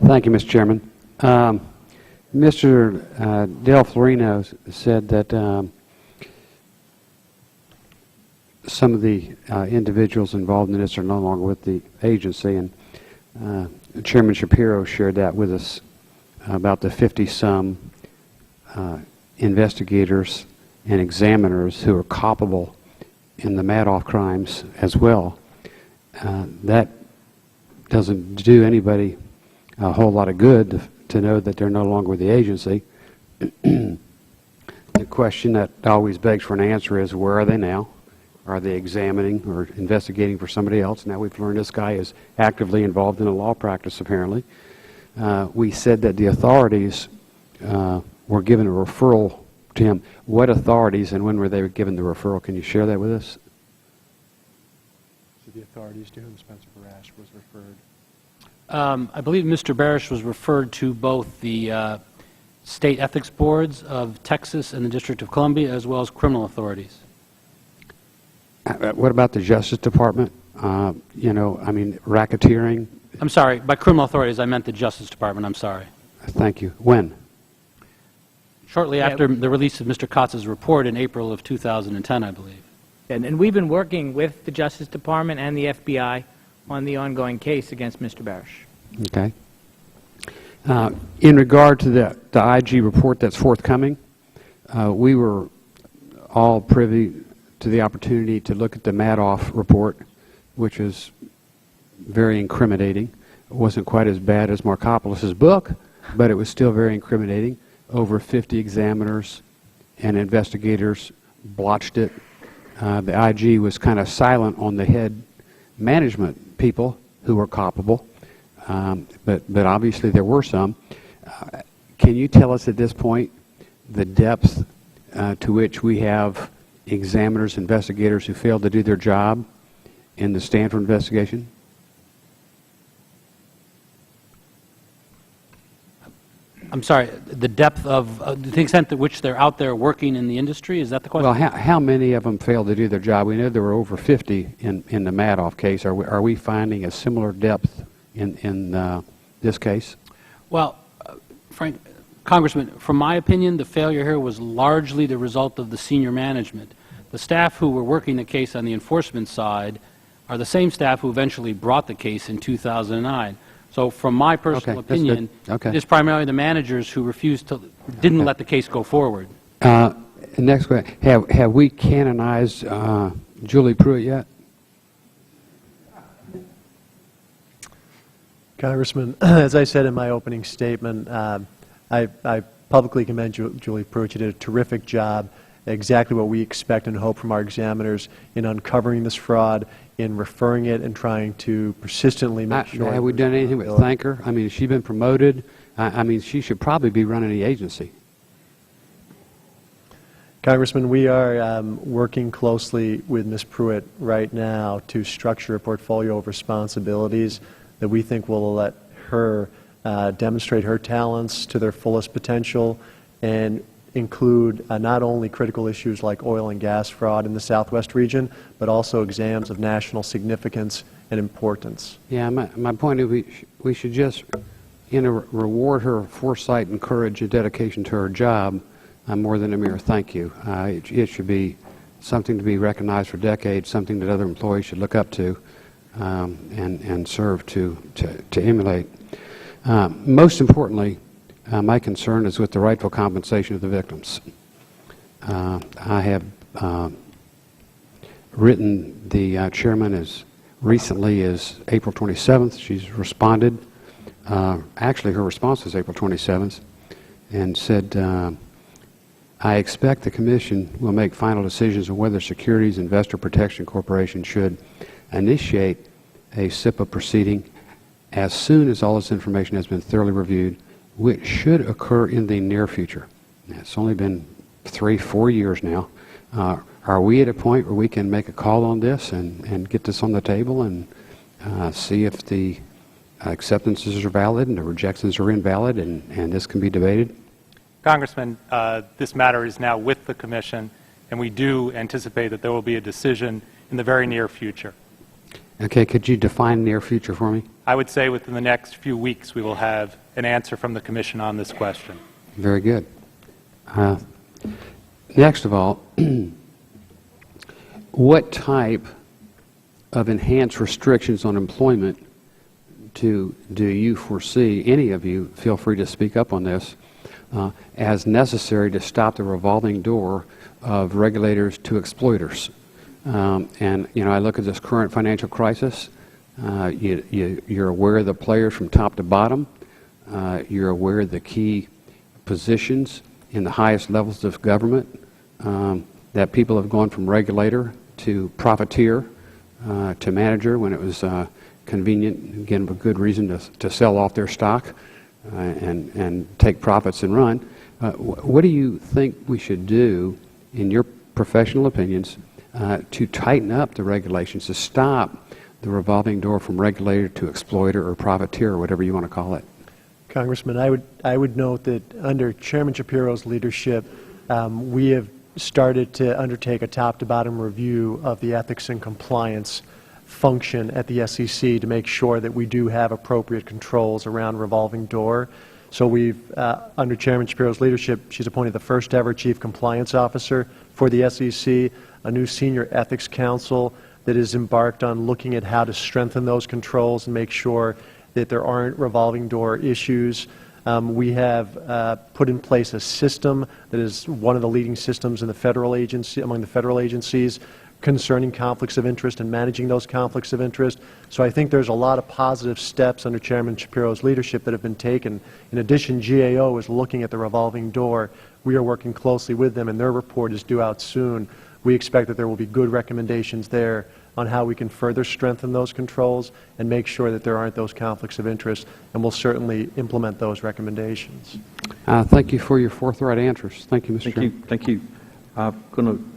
Thank you, Mr. Chairman. Mr. Del Florino said that some of the individuals involved in this are no longer with the agency, and Chairman Shapiro shared that with us about the 50-some investigators and examiners who are culpable in the Madoff crimes as well. That doesn't do anybody a whole lot of good to know that they're no longer with the agency. The question that always begs for an answer is, where are they now? Are they examining or investigating for somebody else? Now we've learned this guy is actively involved in a law practice, apparently. We said that the authorities were given a referral to him. What authorities and when were they given the referral? Can you share that with us? So the authorities to whom Spencer Barash was referred. I believe Mr. Barash was referred to both the state ethics boards of Texas and the District of Columbia, as well as criminal authorities. What about the Justice Department? You know, I mean, racketeering? I'm sorry, by criminal authorities I meant the Justice Department. I'm sorry. Thank you. When? Shortly after the release of Mr. Kotz's report in April of 2010, I believe. And we've been working with the Justice Department and the FBI on the ongoing case against Mr. Barash. Okay. In regard to the IG report that's forthcoming, we were all privy to the opportunity to look at the Madoff report, which is very incriminating. It wasn't quite as bad as Markopoulos's book, but it was still very incriminating. Over 50 examiners and investigators blotched it. The IG was kind of silent on the head management people who were culpable, but obviously there were some. Can you tell us at this point the depth to which we have examiners, investigators who failed to do their job in the Stanford investigation? I'm sorry, the depth of, the extent to which they're out there working in the industry, is that the question? Well, how many of them failed to do their job? We know there were over 50 in the Madoff case. Are we finding a similar depth in this case? Well, Frank, Congressman, from my opinion, the failure here was largely the result of the senior management. The staff who were working the case on the enforcement side are the same staff who eventually brought the case in 2009. So from my personal opinion, it is primarily the managers who didn't let the case go forward. Next question. Have we canonized Julie Pruitt yet? Congressman, as I said in my opening statement, I publicly commend Julie Pruitt. She did a terrific job, exactly what we expect and hope from our examiners in uncovering this fraud, in referring it and trying to persistently make sure. Have we done anything but thank her? I mean, has she been promoted? I mean, she should probably be running the agency. Congressman, we are working closely with Ms. Pruitt right now to structure a portfolio of responsibilities that we think will let her demonstrate her talents to their fullest potential and include not only critical issues like oil and gas fraud in the Southwest region, but also exams of national significance and importance. Yeah, my point is we should just, you know, reward her foresight and courage and dedication to her job more than a mere thank you. It should be something to be recognized for decades, something that other employees should look up to and serve to emulate. Most importantly, my concern is with the rightful compensation of the victims. I have written the chairman as recently as April 27th. She's responded. Actually, her response was April 27th and said, I expect the Commission will make final decisions on whether Securities Investor Protection Corporation should initiate a SIPA proceeding as soon as all this information has been thoroughly reviewed, which should occur in the near future. It's only been 3-4 years now. Are we at a point where we can make a call on this and get this on the table and see if the acceptances are valid and the rejections are invalid and this can be debated? Congressman, this matter is now with the Commission, and we do anticipate that there will be a decision in the very near future. Okay, could you define near future for me? I would say within the next few weeks, we will have an answer from the Commission on this question. Very good. Next of all, what type of enhanced restrictions on employment do you foresee, any of you, feel free to speak up on this, as necessary to stop the revolving door of regulators to exploiters? And, you know, I look at this current financial crisis. You're aware of the players from top to bottom. You're aware of the key positions in the highest levels of government, that people have gone from regulator to profiteer to manager when it was convenient, again, for good reason to sell off their stock and take profits and run. What do you think we should do, in your professional opinions, to tighten up the regulations, to stop the revolving door from regulator to exploiter or profiteer, or whatever you want to call it? Congressman, I would note that under Chairman Shapiro's leadership, we have started to undertake a top-to-bottom review of the ethics and compliance function at the SEC to make sure that we do have appropriate controls around revolving door. So we've, under Chairman Shapiro's leadership, she's appointed the first ever Chief Compliance Officer for the SEC, a new Senior Ethics Council that is embarked on looking at how to strengthen those controls and make sure that there aren't revolving door issues. We have put in place a system that is one of the leading systems in the federal agency, among the federal agencies, concerning conflicts of interest and managing those conflicts of interest. So I think there's a lot of positive steps under Chairman Shapiro's leadership that have been taken. In addition, GAO is looking at the revolving door. We are working closely with them, and their report is due out soon. We expect that there will be good recommendations there on how we can further strengthen those controls and make sure that there aren't those conflicts of interest, and we'll certainly implement those recommendations. Thank you for your forthright answers. Thank you, Mr. Chairman. Thank you. I'm going to